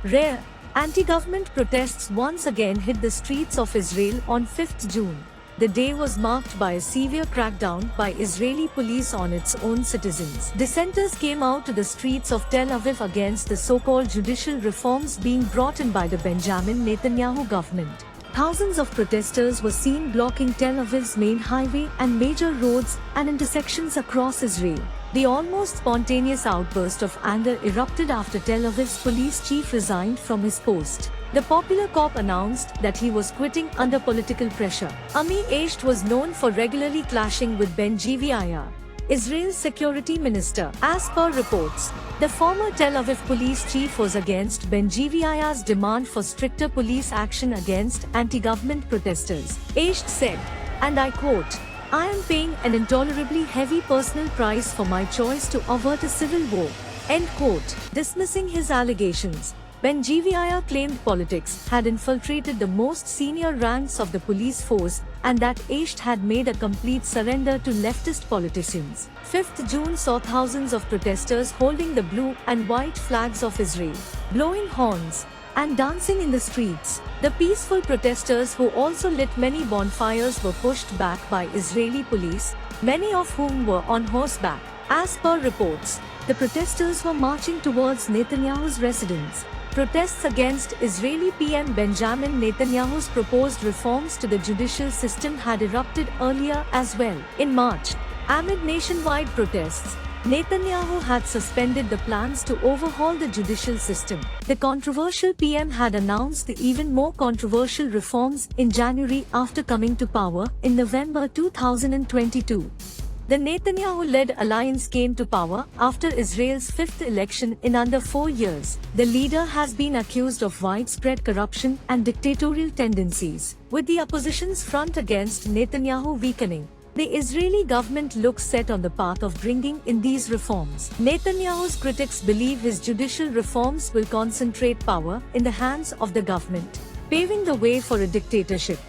Rare, anti-government protests once again hit the streets of Israel on 5th June. The day was marked by a severe crackdown by Israeli police on its own citizens. Dissenters came out to the streets of Tel Aviv against the so-called judicial reforms being brought in by the Benjamin Netanyahu government. Thousands of protesters were seen blocking Tel Aviv's main highway and major roads and intersections across Israel. The almost spontaneous outburst of anger erupted after Tel Aviv's police chief resigned from his post. The popular cop announced that he was quitting under political pressure. Ami Esht was known for regularly clashing with Ben-Gvir, Israel's security minister. As per reports, the former Tel Aviv police chief was against Ben-Gvir's demand for stricter police action against anti-government protesters. Esht said, and I quote, "I am paying an intolerably heavy personal price for my choice to avert a civil war." End quote. Dismissing his allegations, Ben-Gvir claimed politics had infiltrated the most senior ranks of the police force and that Esht had made a complete surrender to leftist politicians. 5th June saw thousands of protesters holding the blue and white flags of Israel, blowing horns, and dancing in the streets. The peaceful protesters, who also lit many bonfires, were pushed back by Israeli police, many of whom were on horseback. As per reports, the protesters were marching towards Netanyahu's residence. Protests against Israeli PM Benjamin Netanyahu's proposed reforms to the judicial system had erupted earlier as well. In March, amid nationwide protests, Netanyahu had suspended the plans to overhaul the judicial system. The controversial PM had announced the even more controversial reforms in January after coming to power in November 2022. The Netanyahu-led alliance came to power after Israel's fifth election in under 4 years. The leader has been accused of widespread corruption and dictatorial tendencies. With the opposition's front against Netanyahu weakening, the Israeli government looks set on the path of bringing in these reforms. Netanyahu's critics believe his judicial reforms will concentrate power in the hands of the government, paving the way for a dictatorship.